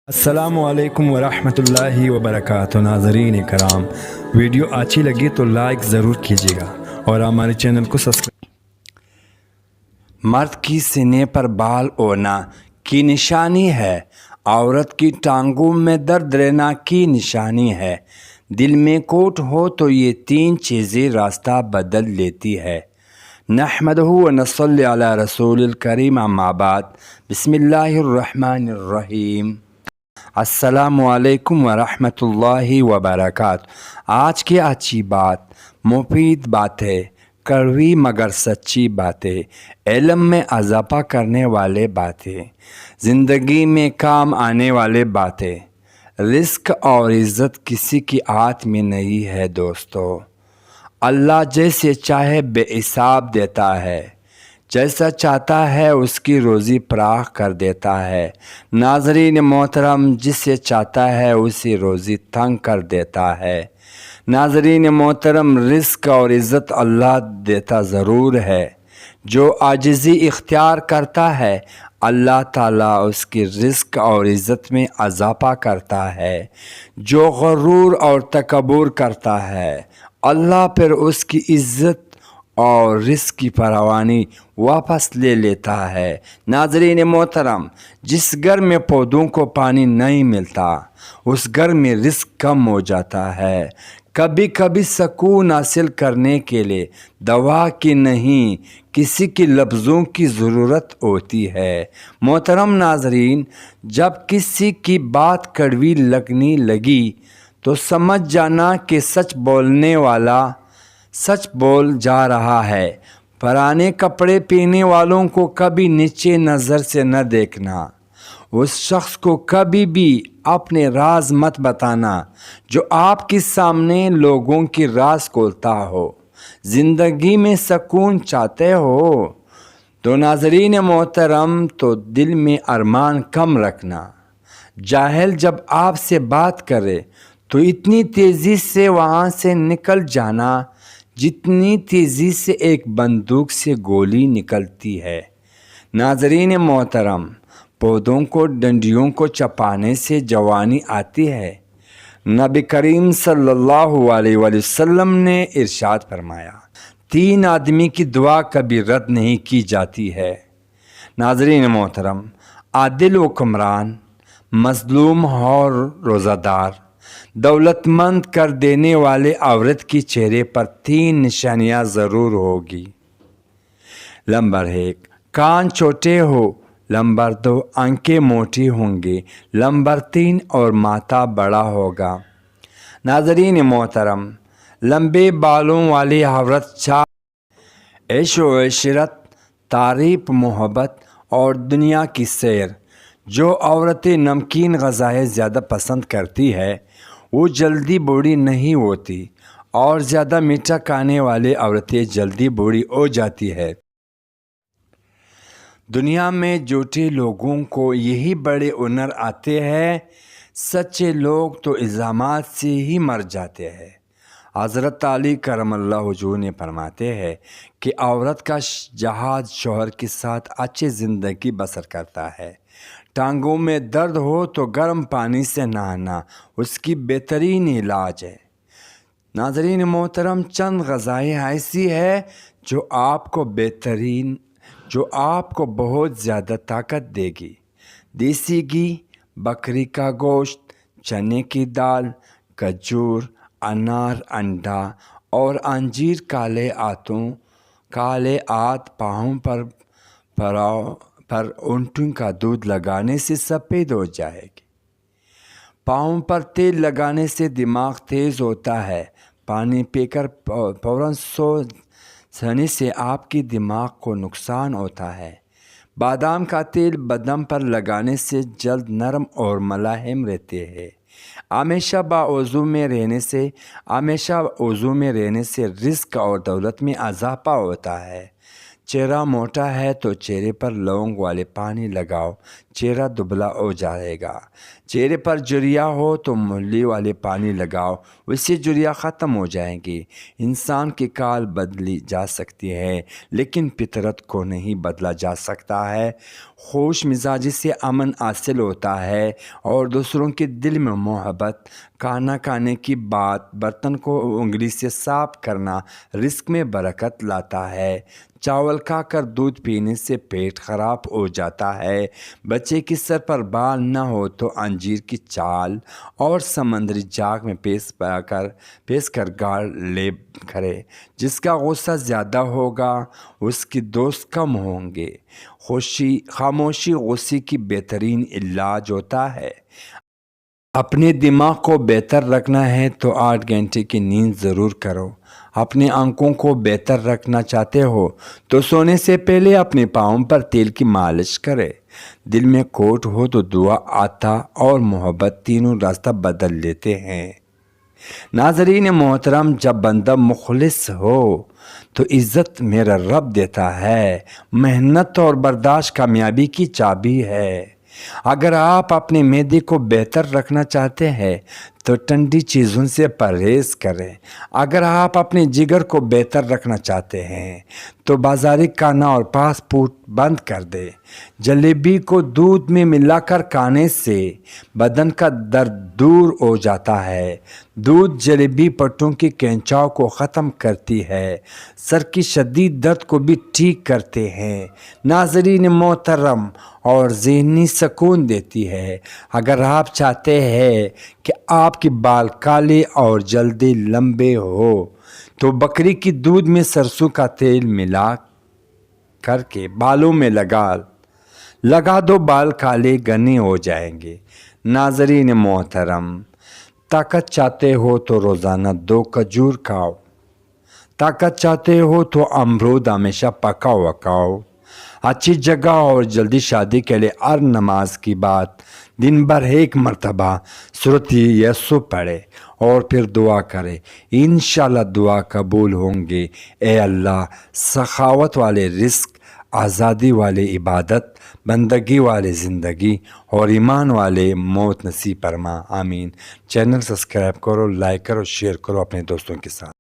السلام علیکم ورحمۃ اللہ وبرکاتہ۔ ناظرین کرام، ویڈیو اچھی لگی تو لائک ضرور کیجیے گا اور ہمارے چینل کو سبسکرائب۔ مرد کی سینے پر بال ہونا کی نشانی ہے، عورت کی ٹانگوں میں درد رہنا کی نشانی ہے۔ دل میں کوٹ ہو تو یہ تین چیزیں راستہ بدل لیتی ہے۔ نحمدہ و نصلی علی رسول الکریم، اما بعد، بسم اللہ الرحمن الرحیم۔ السلام علیکم ورحمۃ اللہ وبرکاتہ۔ آج کی اچھی بات، مفید باتیں، کڑوی مگر سچی باتیں، علم میں اضافہ کرنے والے باتیں، زندگی میں کام آنے والے باتیں۔ رزق اور عزت کسی کی ہاتھ میں نہیں ہے دوستو، اللہ جیسے چاہے بے حساب دیتا ہے، جیسا چاہتا ہے اس کی روزی فراخ کر دیتا ہے۔ ناظرین محترم، جسے چاہتا ہے اسی روزی تنگ کر دیتا ہے۔ ناظرین محترم، رزق اور عزت اللہ دیتا ضرور ہے۔ جو عاجزی اختیار کرتا ہے، اللہ تعالیٰ اس کی رزق اور عزت میں اضافہ کرتا ہے۔ جو غرور اور تکبر کرتا ہے، اللہ پھر اس کی عزت اور رزق کی فراوانی واپس لے لیتا ہے۔ ناظرین محترم، جس گھر میں پودوں کو پانی نہیں ملتا، اس گھر میں رزق کم ہو جاتا ہے۔ کبھی کبھی سکون حاصل کرنے کے لیے دوا کی نہیں، کسی کی لفظوں کی ضرورت ہوتی ہے۔ محترم ناظرین، جب کسی کی بات کڑوی لگنے لگی تو سمجھ جانا کہ سچ بولنے والا سچ بول جا رہا ہے۔ پرانے کپڑے پہننے والوں کو کبھی نیچے نظر سے نہ دیکھنا۔ اس شخص کو کبھی بھی اپنے راز مت بتانا جو آپ کے سامنے لوگوں کی راز کھولتا ہو۔ زندگی میں سکون چاہتے ہو تو ناظرین محترم، تو دل میں ارمان کم رکھنا۔ جاہل جب آپ سے بات کرے تو اتنی تیزی سے وہاں سے نکل جانا جتنی تیزی سے ایک بندوق سے گولی نکلتی ہے۔ ناظرین محترم، پودوں کو ڈنڈیوں کو چپانے سے جوانی آتی ہے۔ نبی کریم صلی اللہ علیہ وسلم نے ارشاد فرمایا، 3 آدمی کی دعا کبھی رد نہیں کی جاتی ہے۔ ناظرین محترم، عادل حکمران، مظلوم اور روزہ دار، دولت مند کر دینے والے عورت کی چہرے پر 3 نشانیاں ضرور ہوگی۔ نمبر 1، کان چھوٹے ہو۔ نمبر 2، آنکھیں موٹی ہوں گی۔ نمبر 3، اور ماتھا بڑا ہوگا۔ ناظرین محترم، لمبے بالوں والی عورت چاہے عیش و عشرت، تعریف، محبت اور دنیا کی سیر۔ جو عورتیں نمکین غذائیں زیادہ پسند کرتی ہے وہ جلدی بوڑھی نہیں ہوتی، اور زیادہ میٹھا کھانے والی عورتیں جلدی بوڑھی ہو جاتی ہے۔ دنیا میں جھوٹے لوگوں کو یہی بڑے ہنر آتے ہیں، سچے لوگ تو الزامات سے ہی مر جاتے ہیں۔ حضرت علی کرم اللہ وجہہ نے فرماتے ہیں کہ عورت کا جہاد شوہر کے ساتھ اچھی زندگی بسر کرتا ہے۔ ٹانگوں میں درد ہو تو گرم پانی سے نہانا اس کی بہترین علاج ہے۔ ناظرین محترم، چند غذائیں ایسی ہیں جو آپ کو بہت زیادہ طاقت دے گی۔ دیسی گھی، بکری کا گوشت، چنے کی دال، کھجور، انار، انڈا اور انجیر۔ کالے ہاتھ پاؤں پر اونٹوں کا دودھ لگانے سے سفید ہو جائے گی۔ پاؤں پر تیل لگانے سے دماغ تیز ہوتا ہے۔ پانی پی کر فوراً سو جانے سے آپ کی دماغ کو نقصان ہوتا ہے۔ بادام کا تیل بدن پر لگانے سے جلد نرم اور ملاحم رہتے ہیں۔ ہمیشہ وضو میں رہنے سے رزق اور دولت میں اضافہ ہوتا ہے۔ چہرہ موٹا ہے تو چہرے پر لونگ والے پانی لگاؤ۔ چہرہ دبلا ہو جائے گا۔ چہرے پر جھریاں ہو تو مولی والے پانی لگاؤ، اس سے جھریاں ختم ہو جائیں گی۔ انسان کی کال بدلی جا سکتی ہے لیکن فطرت کو نہیں بدلا جا سکتا ہے۔ خوش مزاجی سے امن حاصل ہوتا ہے اور دوسروں کے دل میں محبت۔ کھانا کھانے کی بات، برتن کو انگلی سے صاف کرنا رزق میں برکت لاتا ہے۔ چاول کھا کر دودھ پینے سے پیٹ خراب ہو جاتا ہے۔ بچے کی سر پر بال نہ ہو تو انجیر کی چھال اور سمندری جاگ میں پیس کر گاڑ لے کرے۔ جس کا غصہ زیادہ ہوگا اس کی دوست کم ہوں گے۔ خاموشی غصے کی بہترین علاج ہوتا ہے۔ اپنے دماغ کو بہتر رکھنا ہے تو 8 گھنٹے کی نیند ضرور کرو۔ اپنے آنکھوں کو بہتر رکھنا چاہتے ہو تو سونے سے پہلے اپنے پاؤں پر تیل کی مالش کرے۔ دل میں کھوٹ ہو تو دعا، عطا اور محبت تینوں راستہ بدل لیتے ہیں۔ ناظرین محترم، جب بندہ مخلص ہو تو عزت میرا رب دیتا ہے۔ محنت اور برداشت کامیابی کی چابی ہے۔ اگر آپ اپنے معدے کو بہتر رکھنا چاہتے ہیں تو ٹھنڈی چیزوں سے پرہیز کریں۔ اگر آپ اپنے جگر کو بہتر رکھنا چاہتے ہیں تو بازاری کھانا اور فاسٹ فوڈ بند کر دیں۔ جلیبی کو دودھ میں ملا کر کھانے سے بدن کا درد دور ہو جاتا ہے۔ دودھ جلیبی پٹھوں کی کھینچاؤ کو ختم کرتی ہے، سر کی شدید درد کو بھی ٹھیک کرتے ہیں۔ ناظرین محترم، اور ذہنی سکون دیتی ہے۔ اگر آپ چاہتے ہیں کہ آپ کے بال کالے اور جلدی لمبے ہو تو بکری کی دودھ میں سرسوں کا تیل ملا کر کے بالوں میں لگا دو، بال کالے گھنے ہو جائیں گے۔ ناظرین محترم، طاقت چاہتے ہو تو روزانہ 2 کھجور کھاؤ۔ طاقت چاہتے ہو تو امرود ہمیشہ پکا ہوا کھاؤ۔ اچھی جگہ اور جلدی شادی کے لیے ہر نماز کی بعد دن بھر 1 مرتبہ سورۃ یاسین پڑھے اور پھر دعا کرے۔ انشاءاللہ دعا قبول ہوں گے۔ اے اللہ، سخاوت والے رزق، آزادی والے عبادت، بندگی والے زندگی اور ایمان والے موت نصیب فرما۔ آمین۔ چینل سبسکرائب کرو، لائک کرو، شیئر کرو اپنے دوستوں کے ساتھ۔